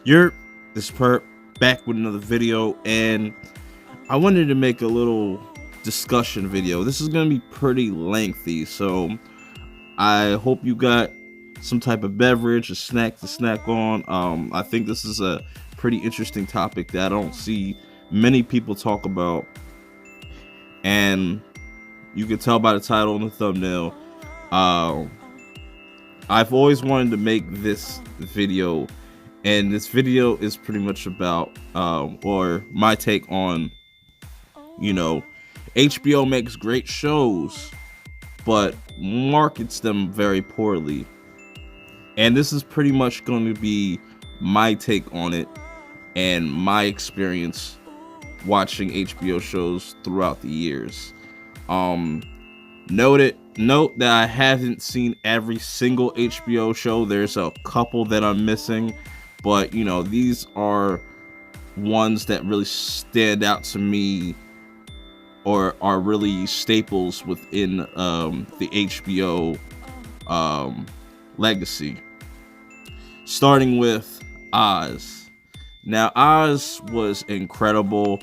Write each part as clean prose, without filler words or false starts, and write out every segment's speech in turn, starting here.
You're this perp back with another video, and I wanted to make a little discussion video. This is gonna be pretty lengthy, so I hope you got some type of beverage, a snack to snack on. I think this is a pretty interesting topic that I don't see many people talk about, and you can tell by the title and the thumbnail. I've always wanted to make this video, and this video is pretty much about or my take on, you know, HBO makes great shows but markets them very poorly, and this is pretty much going to be my take on it and my experience watching HBO shows throughout the years. Note that I haven't seen every single HBO show. There's a couple that I'm missing, but you know, these are ones that really stand out to me or are really staples within the HBO legacy. Starting with Oz. Now, Oz was incredible.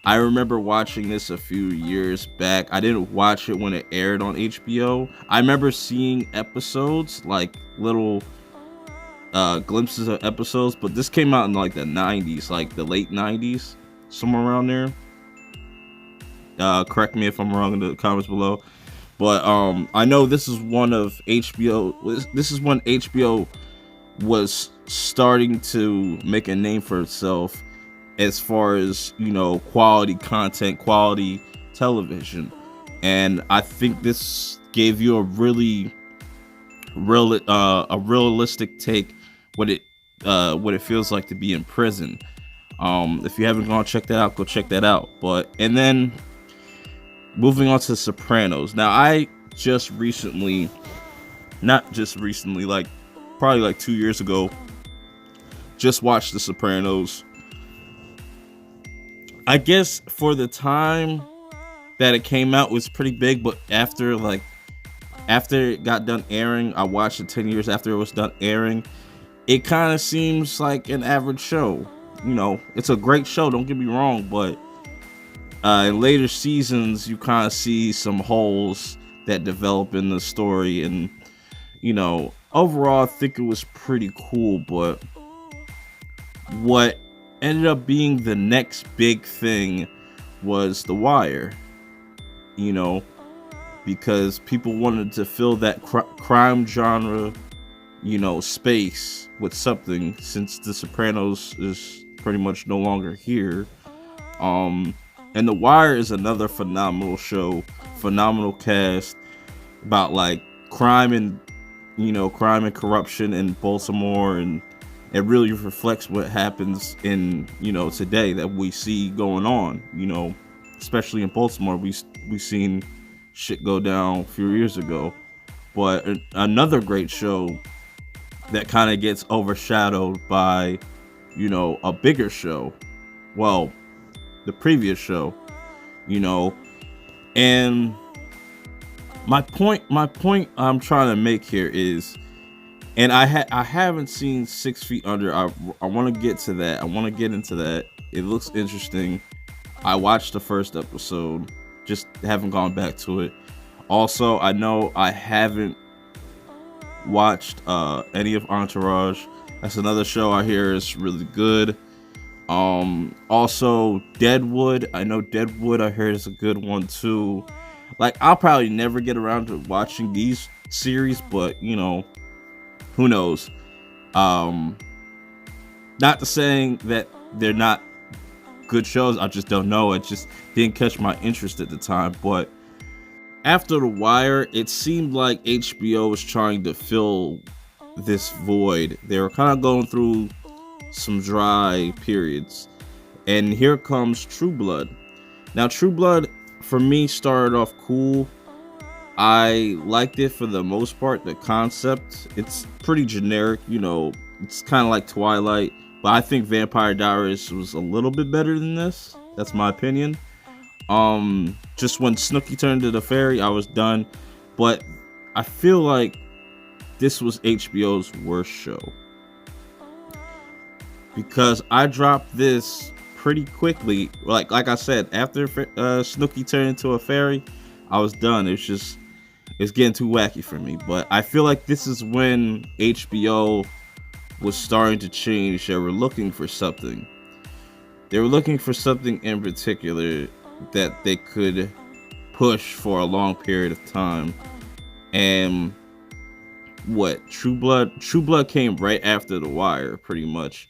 I remember watching this a few years back. I didn't watch it when it aired on HBO. I remember seeing episodes, like little glimpses of episodes, but this came out in like the 90s, like the late 90s, somewhere around there. Correct me if I'm wrong in the comments below. But I know this is one of HBO. This is when HBO was starting to make a name for itself as far as, you know, quality content, quality television, and I think this gave you a realistic take what it feels like to be in prison. If you haven't gone check that out, go check that out. And then moving on to Sopranos. Now, I just recently, not just recently, like probably like 2 years ago, just watched The Sopranos. I guess for the time that it came out was pretty big, but after it got done airing, I watched it 10 years after it was done airing. It kind of seems like an average show. You know, it's a great show, don't get me wrong, but in later seasons, you kind of see some holes that develop in the story, and you know, overall, I think it was pretty cool. But what ended up being the next big thing was The Wire. You know, because people wanted to fill that crime genre, you know, space with something, since The Sopranos is pretty much no longer here. And The Wire is another phenomenal show, phenomenal cast about like crime and corruption in Baltimore, and it really reflects what happens in, you know, today that we see going on, you know, especially in Baltimore. We seen shit go down a few years ago. But another great show that kind of gets overshadowed by, you know, a bigger show. Well, the previous show, you know, and my point I'm trying to make here is, and I haven't seen 6 Feet Under. I want to get to that. I want to get into that. It looks interesting. I watched the first episode, just haven't gone back to it. Also, I know I haven't watched any of Entourage. That's another show I hear is really good. Also Deadwood. I know Deadwood, I heard, is a good one too. Like, I'll probably never get around to watching these series, but you know, who knows? Not to saying that they're not good shows, I just don't know. It just didn't catch my interest at the time. But after The Wire, it seemed like HBO was trying to fill this void. They were kind of going through some dry periods, and here comes True Blood. Now, True Blood for me started off cool. I liked it for the most part. The concept, it's pretty generic, you know, it's kind of like Twilight, but I think Vampire Diaries was a little bit better than this. That's my opinion. Just when Snooki turned into the fairy, I was done. But I feel like this was HBO's worst show. because I dropped this pretty quickly. Like I said, after Snooki turned into a fairy, I was done. It's getting too wacky for me. But I feel like this is when HBO was starting to change. They were looking for something. They were looking for something in particular that they could push for a long period of time. And what True Blood came right after The Wire, pretty much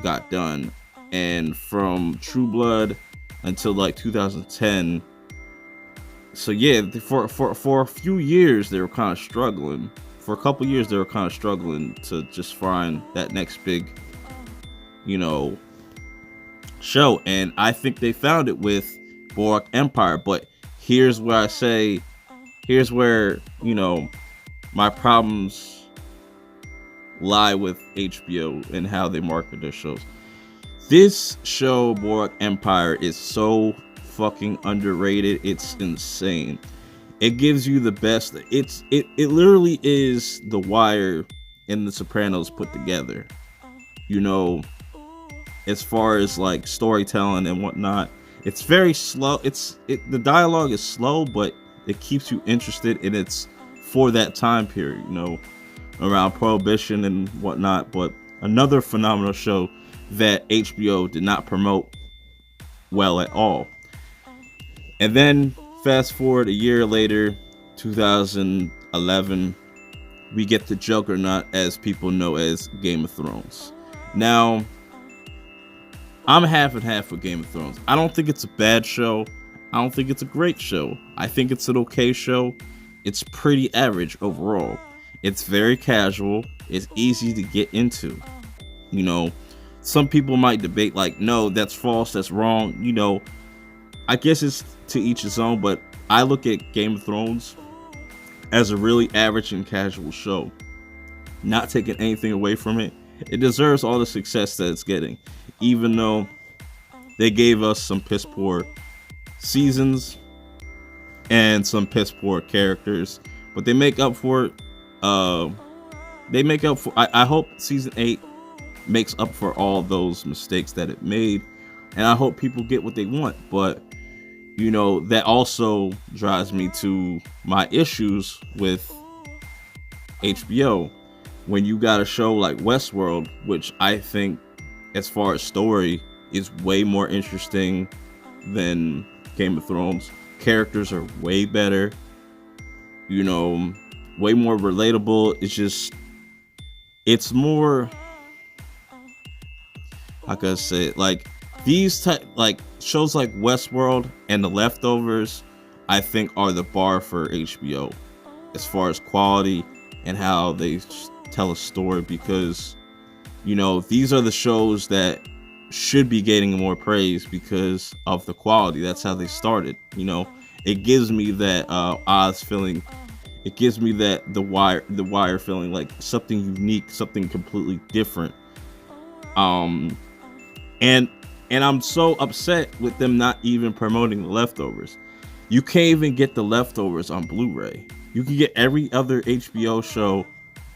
got done. And from True Blood until like 2010. So yeah, for a few years they were kind of struggling. For a couple years they were kind of struggling to just find that next big, you know, show. And I think they found it with Boardwalk Empire. But here's where I say, here's where, you know, my problems lie with HBO and how they market their shows. This show, Boardwalk Empire, is so fucking underrated. It's insane. It gives you the best. It literally is The Wire and The Sopranos put together. You know, as far as like storytelling and whatnot, it's very slow. The dialogue is slow, but it keeps you interested, and it's for that time period, you know, around Prohibition and whatnot. But another phenomenal show that HBO did not promote well at all. And then fast forward a year later, 2011, we get the Juggernaut, as people know as Game of Thrones. Now, I'm half and half with Game of Thrones. I don't think it's a bad show. I don't think it's a great show. I think it's an okay show. It's pretty average overall. It's very casual. It's easy to get into. You know, some people might debate like, no, that's false, that's wrong. You know, I guess it's to each his own, but I look at Game of Thrones as a really average and casual show. Not taking anything away from it. It deserves all the success that it's getting, even though they gave us some piss poor seasons and some piss poor characters, but they make up for it. I hope season 8 makes up for all those mistakes that it made, and I hope people get what they want. But you know, that also drives me to my issues with HBO. When you got a show like Westworld, which I think, as far as story, is way more interesting than Game of Thrones. Characters are way better, you know, way more relatable. It's more, how can I say it? Like these like shows like Westworld and The Leftovers, I think are the bar for HBO as far as quality and how they tell a story, because you know, these are the shows that should be getting more praise because of the quality. That's how they started. You know, it gives me that Oz feeling. It gives me that the Wire feeling, like something unique, something completely different. And I'm so upset with them not even promoting The Leftovers. You can't even get The Leftovers on Blu-ray. You can get every other HBO show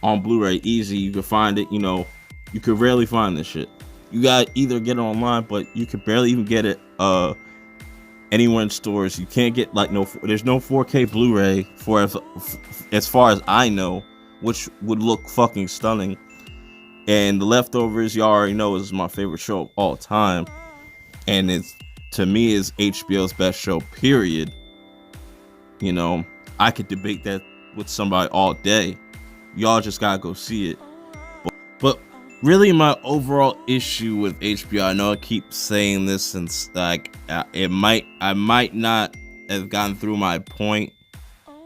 on Blu-ray easy. You can find it, you know, you could rarely find this shit. You got either get it online, but you could barely even get it anywhere in stores. You can't get like there's no 4K Blu-ray for as far as I know, which would look fucking stunning. And The Leftovers, y'all already know, is my favorite show of all time, and it's, to me, is HBO's best show, period. You know, I could debate that with somebody all day. Y'all just gotta go see it. But really, my overall issue with HBO, I know I keep saying this, and like I might not have gotten through my point,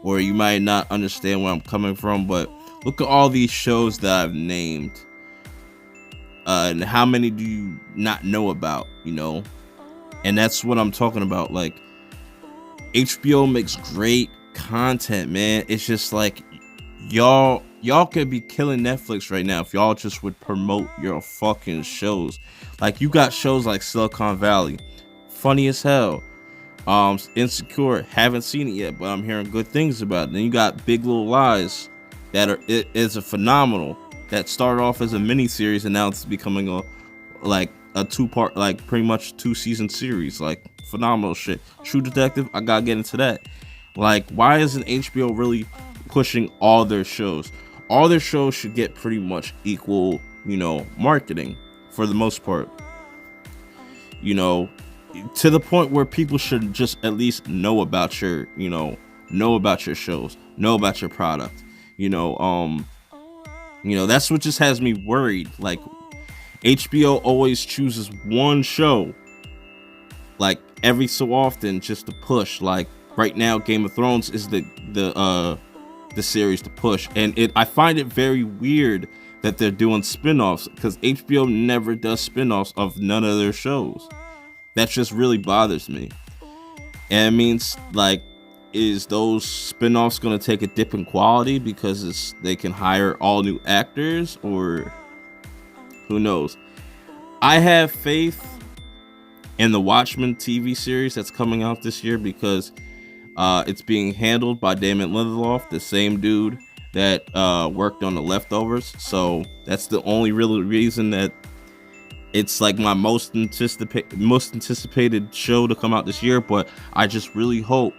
or you might not understand where I'm coming from, but look at all these shows that I've named. And how many do you not know about, you know? And that's what I'm talking about. Like, HBO makes great content, man. It's just like, y'all could be killing Netflix right now if y'all just would promote your fucking shows. Like, you got shows like Silicon Valley, funny as hell. Insecure, haven't seen it yet, but I'm hearing good things about it. Then you got Big Little Lies, is a phenomenal, that started off as a mini series and now it's becoming like a 2-part, like pretty much 2-season series, like phenomenal shit. True Detective, I gotta get into that. Like, why isn't HBO really pushing all their shows? All their shows should get pretty much equal, you know, marketing for the most part. You know, to the point where people should just at least know about your, you know about your shows, know about your product. You know, that's what just has me worried. Like, HBO always chooses one show, like every so often, just to push. Like right now, Game of Thrones is the series to push, and I find it very weird that they're doing spin-offs, because HBO never does spin-offs of none of their shows. That just really bothers me. And it means, like, is those spin-offs going to take a dip in quality because they can hire all new actors, or who knows? I have faith in the Watchmen TV series that's coming out this year, because it's being handled by Damon Lindelof, the same dude that worked on The Leftovers. So that's the only real reason that it's like my most anticipated show to come out this year. But I just really hope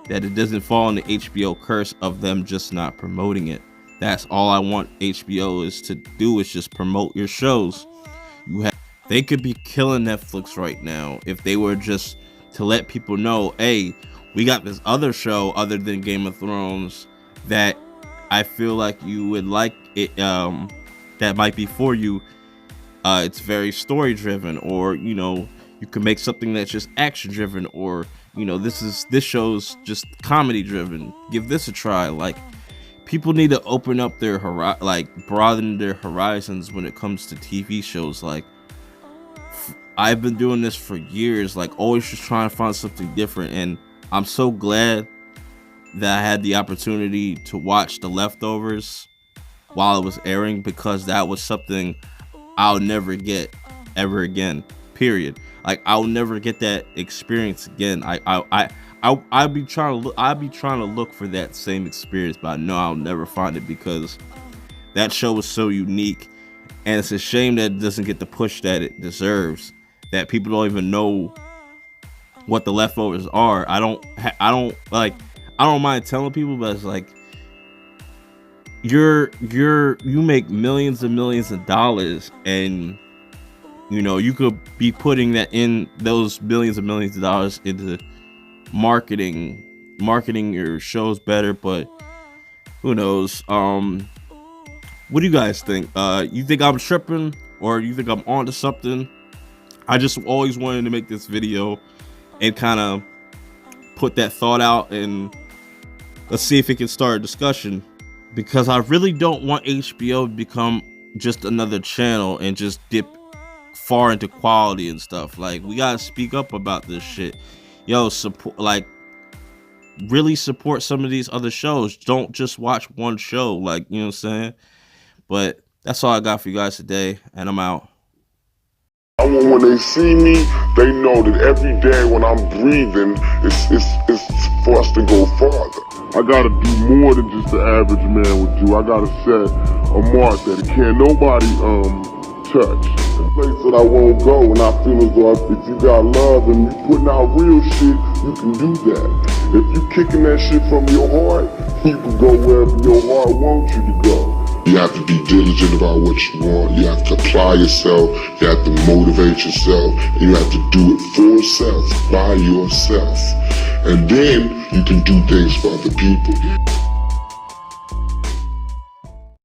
that it doesn't fall in the HBO curse of them just not promoting it. That's all I want HBO is to do, is just promote your shows. They could be killing Netflix right now if they were just to let people know, hey, we got this other show other than Game of Thrones that I feel like you would like it, that might be for you. It's very story driven, or, you know, you can make something that's just action driven, or, you know, this show's just comedy driven. Give this a try. Like, people need to open up their broaden their horizons when it comes to TV shows. Like, I've been doing this for years, like always just trying to find something different, and I'm so glad that I had the opportunity to watch The Leftovers while it was airing, because that was something I'll never get ever again, period. Like, I'll never get that experience again. I'll be trying to look for that same experience, but I know I'll never find it, because that show was so unique, and it's a shame that it doesn't get the push that it deserves, that people don't even know what The Leftovers are. I don't mind telling people, but it's like, you make millions and millions of dollars, and you know, you could be putting those millions and millions of dollars into marketing your shows better. But who knows? What do you guys think? You think I'm tripping, or you think I'm onto something? I just always wanted to make this video and kind of put that thought out, and let's see if it can start a discussion, because I really don't want HBO to become just another channel and just dip far into quality and stuff. Like, we gotta speak up about this shit. Yo, support, like, really support some of these other shows. Don't just watch one show, like, you know what I'm saying? But that's all I got for you guys today, and I'm out. I want, when they see me, they know that every day when I'm breathing, it's for us to go farther. I gotta do more than just the average man would do. I gotta set a mark that can't nobody touch. A place that I won't go, and I feel as though if you got love and you putting out real shit, you can do that. If you kicking that shit from your heart, you can go wherever your heart wants you to go. You have to be diligent about what you want. You have to apply yourself. You have to motivate yourself. And you have to do it for yourself, by yourself. And then you can do things for other people.